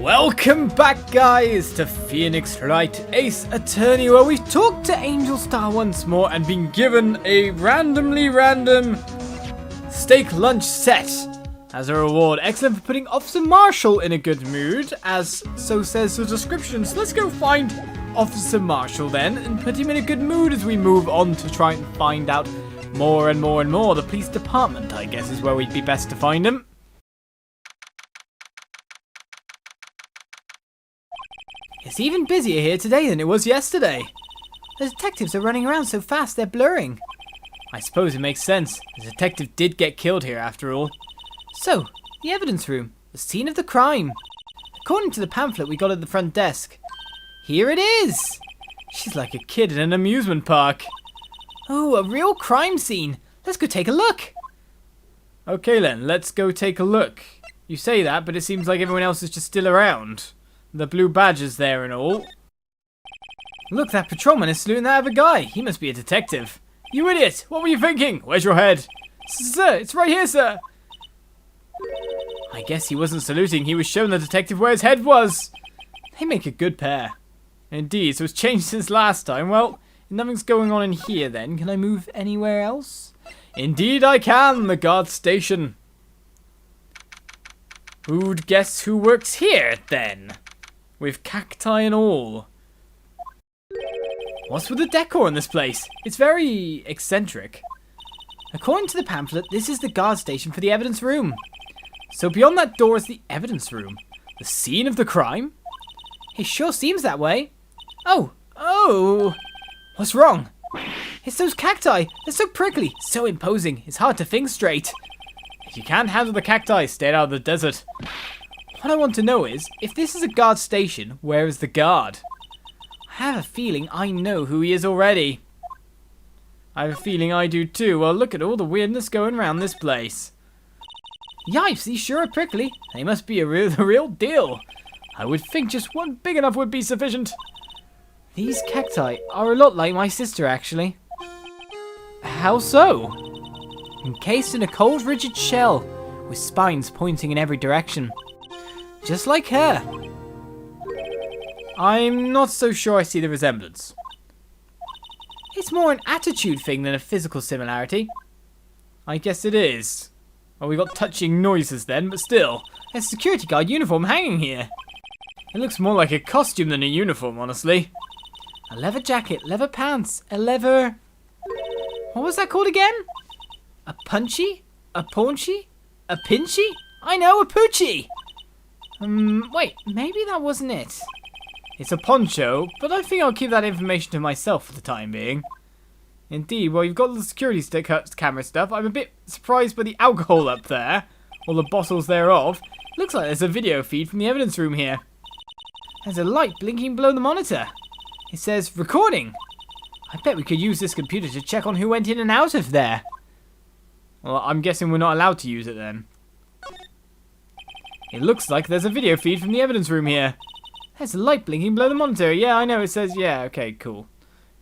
Welcome back, guys, to Phoenix Wright Ace Attorney, where we've talked to Angel Star once more and been given a randomly random steak lunch set as a reward. Excellent for putting Officer Marshall in a good mood, as so says the description. So let's go find Officer Marshall then and put him in a good mood as we move on to try and find out more and more and more. The police department, I guess, is where we'd be best to find him. It's even busier here today than it was yesterday. The detectives are running around so fast they're blurring. I suppose it makes sense. The detective did get killed here after all. So, the evidence room. The scene of the crime. According to the pamphlet we got at the front desk. Here it is! She's like a kid in an amusement park. Oh, a real crime scene. Let's go take a look. Okay then, let's go take a look. You say that, but it seems like everyone else is just still around. The blue badge is there and all. Look, that patrolman is saluting that other guy. He must be a detective. You idiot! What were you thinking? Where's your head? Sir, it's right here, sir. I guess he wasn't saluting. He was showing the detective where his head was. They make a good pair. Indeed, so it's changed since last time. Well, nothing's going on in here then. Can I move anywhere else? Indeed I can. The guard station. Who'd guess who works here then? With cacti and all. What's with the decor in this place? It's very eccentric. According to the pamphlet, this is the guard station for the evidence room. So beyond that door is the evidence room. The scene of the crime? It sure seems that way. Oh! What's wrong? It's those cacti. They're so prickly, so imposing. It's hard to think straight. If you can't handle the cacti, stay out of the desert. What I want to know is, if this is a guard station, where is the guard? I have a feeling I know who he is already. I have a feeling I do too. Well, look at all the weirdness going around this place. Yipes, these sure are prickly. They must be the real deal. I would think just one big enough would be sufficient. These cacti are a lot like my sister, actually. How so? Encased in a cold, rigid shell, with spines pointing in every direction. Just like her. I'm not so sure I see the resemblance. It's more an attitude thing than a physical similarity. I guess it is. Well, we got touching noises then, but still. There's a security guard uniform hanging here. It looks more like a costume than a uniform, honestly. A leather jacket, leather pants, a leather... What was that called again? A punchy? A paunchy? A pinchy? I know, a poochie! Wait, maybe that wasn't it. It's a poncho, but I think I'll keep that information to myself for the time being. Indeed, well, you've got the security camera stuff. I'm a bit surprised by the alcohol up there, or the bottles thereof. Looks like there's a video feed from the evidence room here. There's a light blinking below the monitor. It says, recording. I bet we could use this computer to check on who went in and out of there. Well, I'm guessing we're not allowed to use it then. It looks like there's a video feed from the evidence room here. There's a light blinking below the monitor. Yeah, I know, it says, yeah, okay, cool.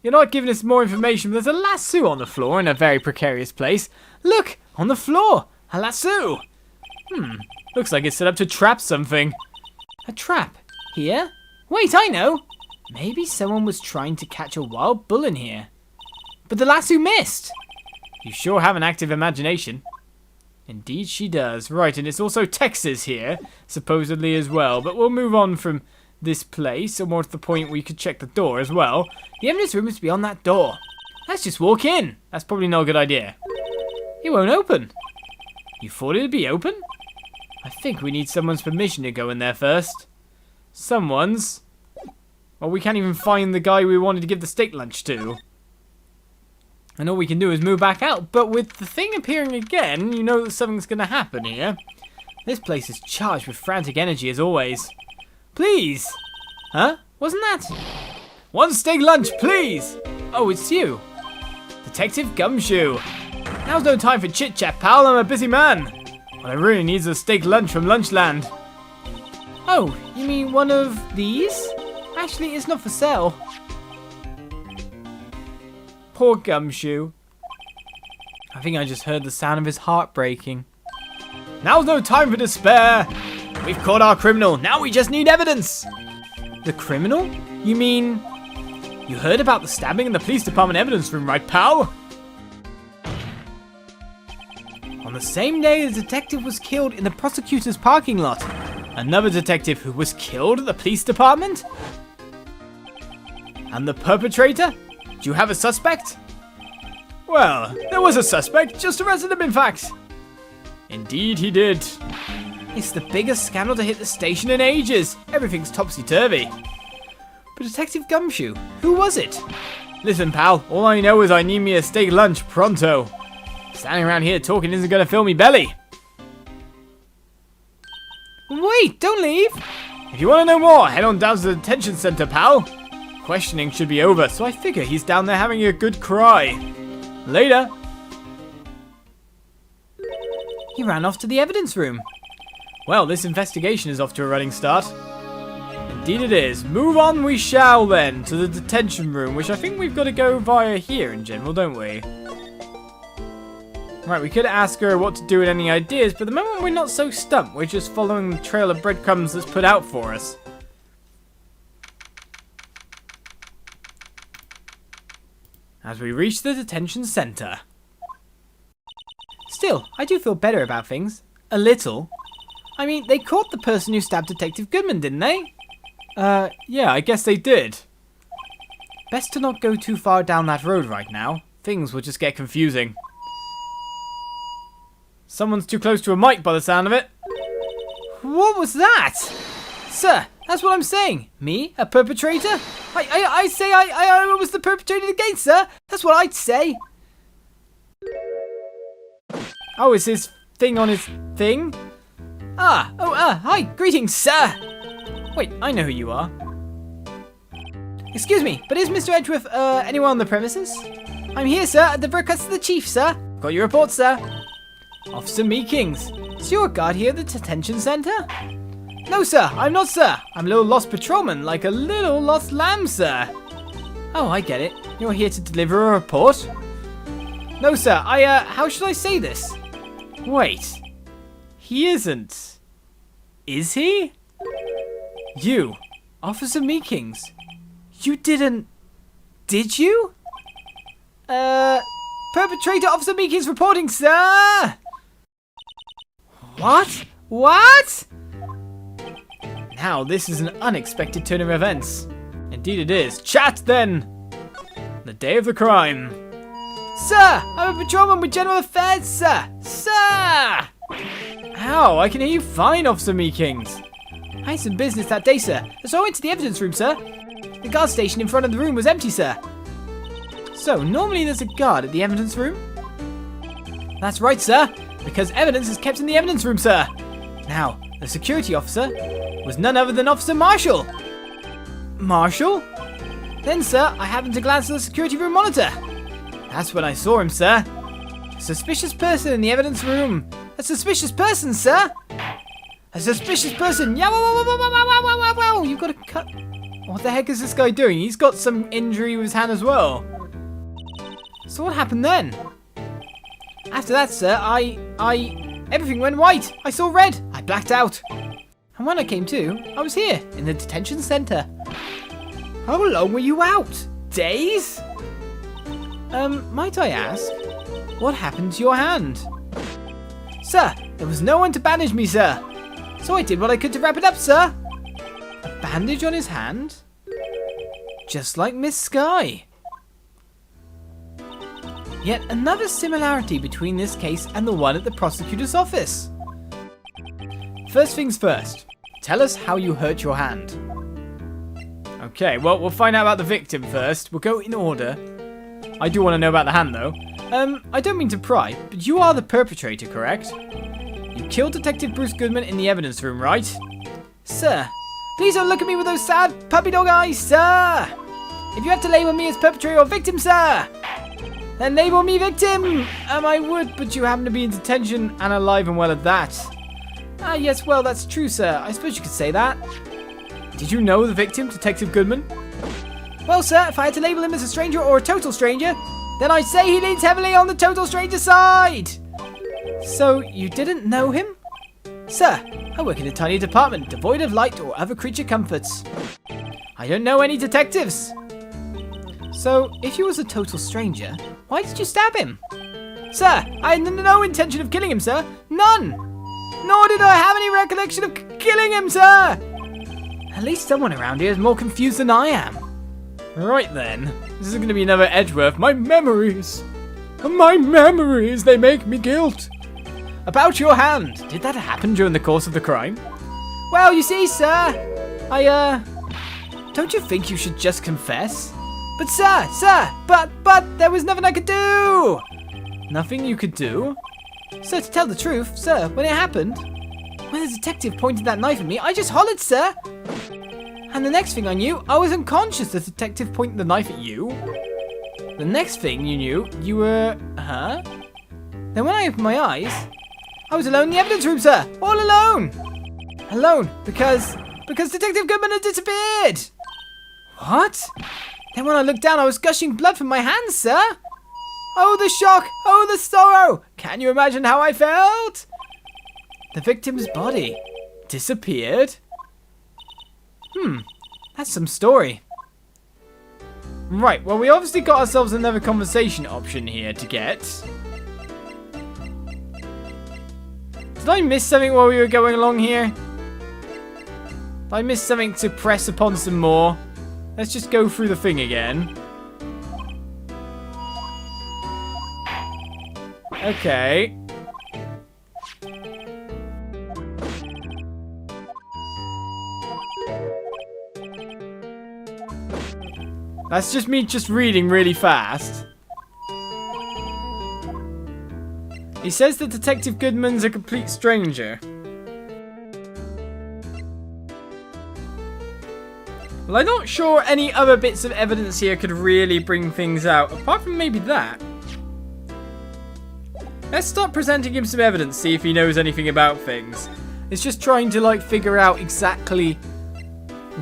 You're not giving us more information, but there's a lasso on the floor in a very precarious place. Look, on the floor, a lasso. Looks like it's set up to trap something. A trap? Here? Wait, I know. Maybe someone was trying to catch a wild bull in here. But the lasso missed. You sure have an active imagination. Indeed she does. Right, and it's also Texas here, supposedly as well. But we'll move on from this place, and more to the point we could check the door as well. The evidence room is beyond that door. Let's just walk in. That's probably not a good idea. It won't open. You thought it'd be open? I think we need someone's permission to go in there first. Someone's? Well, we can't even find the guy we wanted to give the steak lunch to. And all we can do is move back out. But with the thing appearing again, you know that something's going to happen here. This place is charged with frantic energy as always. Please! Huh? Wasn't that? One steak lunch, please! Oh, it's you. Detective Gumshoe. Now's no time for chit-chat, pal. I'm a busy man. What I really need is a steak lunch from Lunchland. Oh, you mean one of these? Actually, it's not for sale. Poor Gumshoe. I think I just heard the sound of his heart breaking. Now's no time for despair. We've caught our criminal. Now we just need evidence. The criminal? You mean... You heard about the stabbing in the police department evidence room, right, pal? On the same day, the detective was killed in the prosecutor's parking lot. Another detective who was killed at the police department? And the perpetrator? Do you have a suspect? Well, there was a suspect, just arrested him in fact. Indeed he did. It's the biggest scandal to hit the station in ages. Everything's topsy-turvy. But Detective Gumshoe, who was it? Listen, pal, all I know is I need me a steak lunch pronto. Standing around here talking isn't going to fill me belly. Wait, don't leave. If you want to know more, head on down to the detention center, pal. Questioning should be over, so I figure he's down there having a good cry. Later. He ran off to the evidence room. Well, this investigation is off to a running start. Indeed it is. Move on we shall then to the detention room, which I think we've got to go via here in general, don't we? Right, we could ask her what to do with any ideas, but at the moment we're not so stumped. We're just following the trail of breadcrumbs that's put out for us. As we reach the detention center. Still, I do feel better about things. A little. I mean, they caught the person who stabbed Detective Goodman, didn't they? Yeah, I guess they did. Best to not go too far down that road right now. Things will just get confusing. Someone's too close to a mic by the sound of it. What was that? Sir, that's what I'm saying. Me, a perpetrator? I say I was the perpetrator against, sir. That's what I'd say. Oh, is his thing on his thing? Hi, greetings, sir. Wait, I know who you are. Excuse me, but is Mr. Edgeworth, anyone on the premises? I'm here, sir, at the request of the chief, sir. Got your report, sir. Officer Meekins. Is your guard here at the detention center? No, sir, I'm not, sir. I'm a little lost patrolman, like a little lost lamb, sir. Oh, I get it. You're here to deliver a report? No, sir, how should I say this? Wait. He isn't. Is he? You, Officer Meekins. You didn't... Did you? Perpetrator Officer Meekins reporting, sir! What? What? Now, this is an unexpected turn of events. Indeed it is. Chat, then! The day of the crime. Sir! I'm a patrolman with General Affairs, sir! Sir! Ow, I can hear you fine, Officer Meekins. I had some business that day, sir. So I went to the evidence room, sir. The guard station in front of the room was empty, sir. So, normally there's a guard at the evidence room? That's right, sir. Because evidence is kept in the evidence room, sir. Now, the security officer was none other than Officer Marshall. Marshall? Then, sir, I happened to glance at the security room monitor. That's when I saw him, sir. A suspicious person in the evidence room. A suspicious person, sir. A suspicious person. Yeah, wow. You've got to cut. What the heck is this guy doing? He's got some injury with his hand as well. So what happened then? After that, sir, everything went white. I saw red. I blacked out. And when I came to, I was here, in the detention center. How long were you out? Days? Might I ask, what happened to your hand? Sir, there was no one to bandage me, sir. So I did what I could to wrap it up, sir. A bandage on his hand? Just like Miss Sky. Yet another similarity between this case and the one at the prosecutor's office. First things first, tell us how you hurt your hand. Okay, well, we'll find out about the victim first. We'll go in order. I do want to know about the hand, though. I don't mean to pry, but you are the perpetrator, correct? You killed Detective Bruce Goodman in the evidence room, right? Sir, please don't look at me with those sad puppy dog eyes, sir! If you have to label me as perpetrator or victim, sir, then label me victim! I would, but you happen to be in detention and alive and well at that. Ah, yes, well, that's true, sir. I suppose you could say that. Did you know the victim, Detective Goodman? Well, sir, if I had to label him as a stranger or a total stranger, then I'd say he leans heavily on the total stranger side. So, you didn't know him? Sir, I work in a tiny department, devoid of light or other creature comforts. I don't know any detectives. So, if you was a total stranger, why did you stab him? Sir, I had no intention of killing him, sir. None. Nor did I have any recollection of killing him, sir. At least someone around here is more confused than I am. Right then. This is going to be another Edgeworth. My memories. My memories, they make me guilt. About your hand. Did that happen during the course of the crime? Well, you see, sir, don't you think you should just confess? But sir, but there was nothing I could do. Nothing you could do? Sir, to tell the truth, sir, when it happened, when the detective pointed that knife at me, I just hollered, sir. And the next thing I knew, I was unconscious. The detective pointed the knife at you. The next thing you knew, you were, huh? Then when I opened my eyes, I was alone in the evidence room, sir. All alone. Alone, because Detective Goodman had disappeared. What? Then when I looked down, I was gushing blood from my hands, sir. Oh, the shock! Oh, the sorrow! Can you imagine how I felt? The victim's body disappeared? That's some story. Right, well, we obviously got ourselves another conversation option here to get. Did I miss something while we were going along here? Did I miss something to press upon some more? Let's just go through the thing again. Okay. That's just me just reading really fast. He says that Detective Goodman's a complete stranger. Well, I'm not sure any other bits of evidence here could really bring things out, apart from maybe that. Let's start presenting him some evidence, see if he knows anything about things. It's just trying to, like, figure out exactly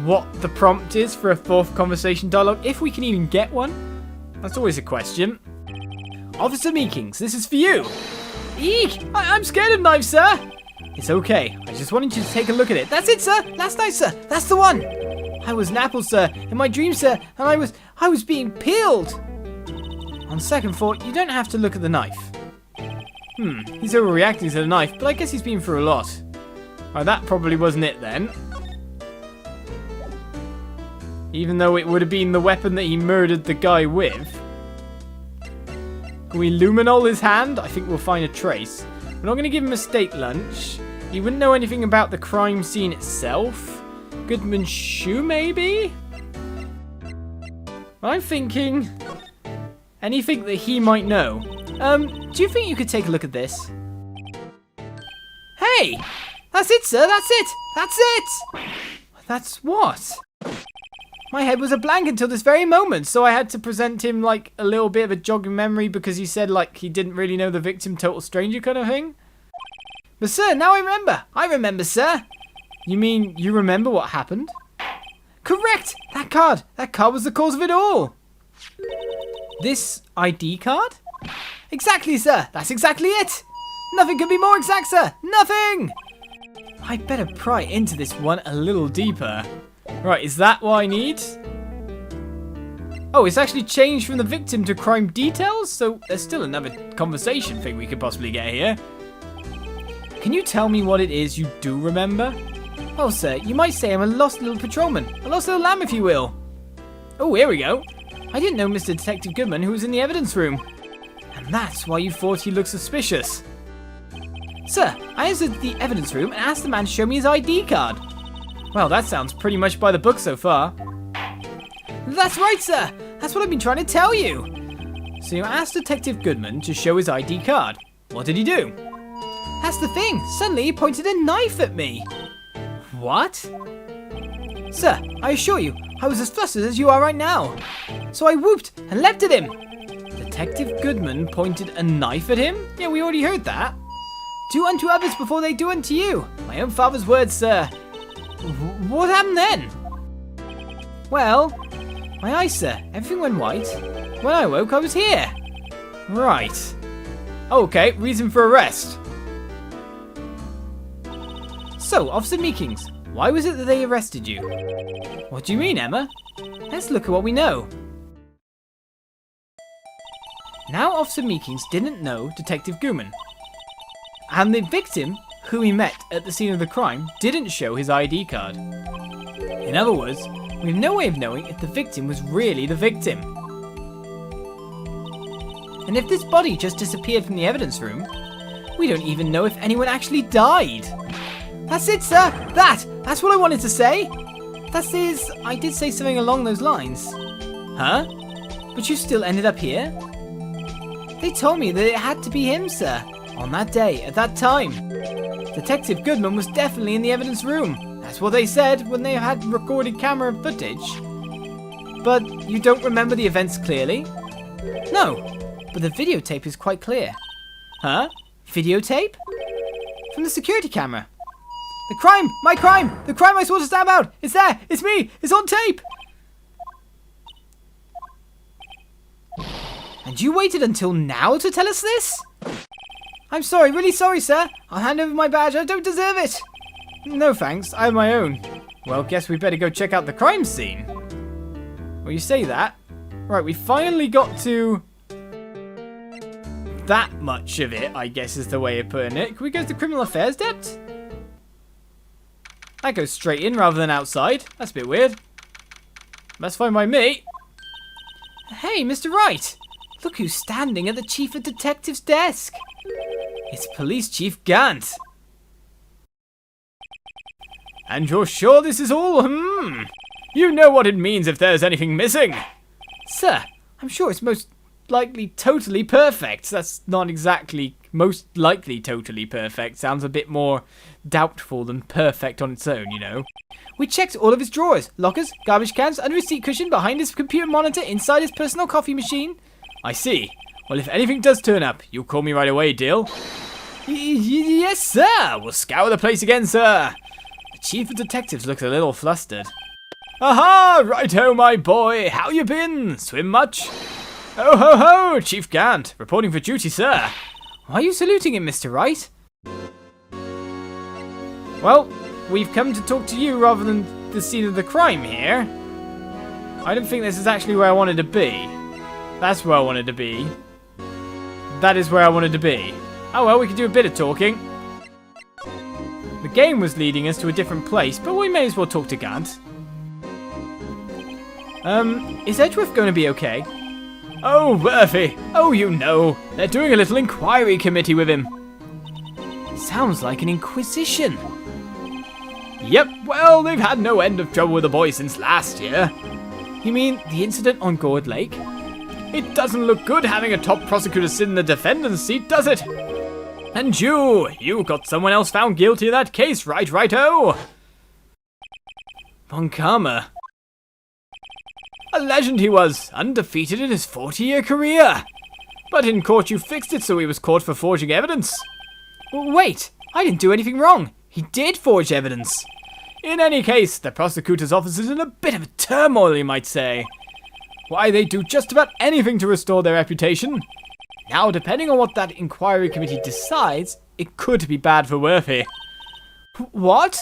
what the prompt is for a fourth conversation dialogue, if we can even get one. That's always a question. Officer Meekins, this is for you. Eek! I'm scared of knives, sir. It's okay. I just wanted you to take a look at it. That's it, sir. Last night, sir. That's the one. I was an apple, sir, in my dream, sir, and I was being peeled. On second thought, you don't have to look at the knife. He's overreacting to the knife, but I guess he's been through a lot. Right, that probably wasn't it then. Even though it would have been the weapon that he murdered the guy with. Can we luminol his hand? I think we'll find a trace. We're not going to give him a steak lunch. He wouldn't know anything about the crime scene itself. Goodman's shoe, maybe? I'm thinking anything that he might know. Do you think you could take a look at this? Hey! That's it, sir, that's it! That's it! That's what? My head was a blank until this very moment, so I had to present him like a little bit of a jogging memory because he said like he didn't really know the victim, total stranger kind of thing. But sir, now I remember. I remember, sir. You mean you remember what happened? Correct! That card was the cause of it all. This ID card? Exactly, sir. That's exactly it. Nothing could be more exact, sir. Nothing! I'd better pry into this one a little deeper. Right, is that what I need? Oh, it's actually changed from the victim to crime details? So there's still another conversation thing we could possibly get here. Can you tell me what it is you do remember? Oh, sir, you might say I'm a lost little patrolman. A lost little lamb, if you will. Oh, here we go. I didn't know Mr. Detective Goodman, who was in the evidence room. And that's why you thought he looked suspicious. Sir, I entered the evidence room and asked the man to show me his ID card. Well, that sounds pretty much by the book so far. That's right, sir. That's what I've been trying to tell you. So you asked Detective Goodman to show his ID card. What did he do? That's the thing. Suddenly he pointed a knife at me. What? Sir, I assure you, I was as flustered as you are right now. So I whooped and leapt at him. Detective Goodman pointed a knife at him? Yeah, we already heard that. Do unto others before they do unto you. My own father's words, sir. What happened then? Well, my eyes, sir. Everything went white. When I woke, I was here. Right. Okay, reason for arrest. So, Officer Meekins, why was it that they arrested you? What do you mean, Emma? Let's look at what we know. Now Officer Meekins didn't know Detective Gooman. And the victim, who he met at the scene of the crime, didn't show his ID card. In other words, we have no way of knowing if the victim was really the victim. And if this body just disappeared from the evidence room, we don't even know if anyone actually died. That's it, sir! That's what I wanted to say! That is, I did say something along those lines. Huh? But you still ended up here? They told me that it had to be him, sir. On that day, at that time. Detective Goodman was definitely in the evidence room. That's what they said when they had recorded camera footage. But you don't remember the events clearly? No, but the videotape is quite clear. Huh? Videotape? From the security camera. The crime! My crime! The crime I swore to stab out! It's there! It's me! It's on tape! And you waited until now to tell us this? I'm sorry, really sorry, sir. I'll hand over my badge. I don't deserve it. No thanks, I have my own. Well, guess we better go check out the crime scene. Well, you say that. Right, we finally got to that much of it, I guess is the way of putting it. Can we go to Criminal Affairs Dept? That goes straight in rather than outside. That's a bit weird. That's fine by me. Hey, Mr. Wright. Look who's standing at the Chief of Detectives' desk. It's Police Chief Gant. And you're sure this is all? You know what it means if there's anything missing. Sir, I'm sure it's most likely totally perfect. That's not exactly most likely totally perfect. Sounds a bit more doubtful than perfect on its own, you know. We checked all of his drawers, lockers, garbage cans, under his seat cushion, behind his computer monitor, inside his personal coffee machine. I see. Well, if anything does turn up, you'll call me right away, deal? Yes, sir. We'll scour the place again, sir. The Chief of Detectives looks a little flustered. Aha! Righto, my boy. How you been? Swim much? Oh ho ho! Chief Gant, reporting for duty, sir. Why are you saluting him, Mr. Wright? Well, we've come to talk to you rather than the scene of the crime here. I don't think this is actually where I wanted to be. That's where I wanted to be. That is where I wanted to be. Oh well, we could do a bit of talking. The game was leading us to a different place, but we may as well talk to Gant. Is Edgeworth going to be okay? Oh, Murphy! Oh, you know, they're doing a little inquiry committee with him. Sounds like an inquisition. Yep, well, they've had no end of trouble with the boy since last year. You mean the incident on Gourd Lake? It doesn't look good having a top prosecutor sit in the defendant's seat, does it? And you got someone else found guilty of that case, right, righto? Von Karma. A legend he was, undefeated in his 40-year career. But in court you fixed it so he was caught for forging evidence. Wait, I didn't do anything wrong. He did forge evidence. In any case, the prosecutor's office is in a bit of a turmoil, you might say. Why, they do just about anything to restore their reputation. Now, depending on what that inquiry committee decides, it could be bad for Worthy. What?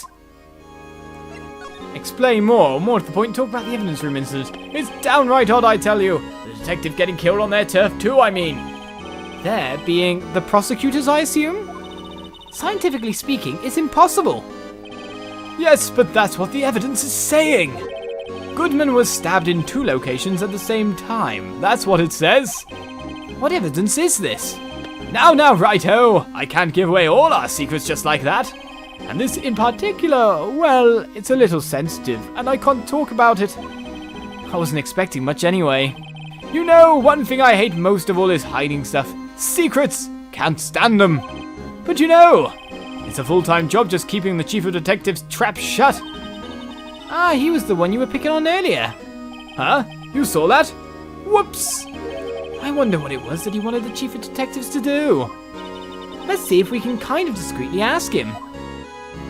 Explain more. More to the point, talk about the evidence room incident. It's downright odd, I tell you. The detective getting killed on their turf too, I mean. There being the prosecutors, I assume? Scientifically speaking, it's impossible. Yes, but that's what the evidence is saying. Goodman was stabbed in 2 locations at the same time. That's what it says. What evidence is this? Now, righto. I can't give away all our secrets just like that. And this in particular, well, it's a little sensitive, and I can't talk about it. I wasn't expecting much anyway. You know, one thing I hate most of all is hiding stuff. Secrets! Can't stand them. But you know, it's a full-time job just keeping the Chief of Detectives' trap shut. Ah, he was the one you were picking on earlier. Huh? You saw that? Whoops! I wonder what it was that he wanted the Chief of Detectives to do. Let's see if we can kind of discreetly ask him.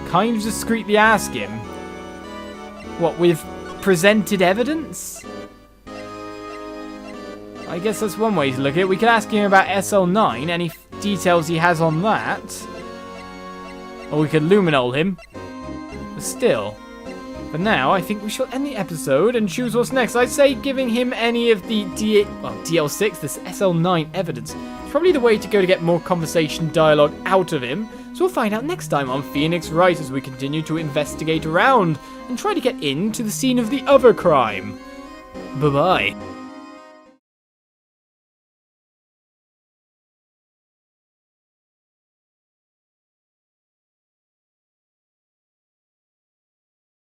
Kind of discreetly ask him? What, with presented evidence? I guess that's one way to look at it. We could ask him about SL9, any details he has on that. Or we could luminol him. still. For now, I think we shall end the episode and choose what's next. I'd say giving him any of the DL6, this SL9 evidence. It's probably the way to go to get more conversation dialogue out of him. So we'll find out next time on Phoenix Wright as we continue to investigate around and try to get into the scene of the other crime. Bye-bye.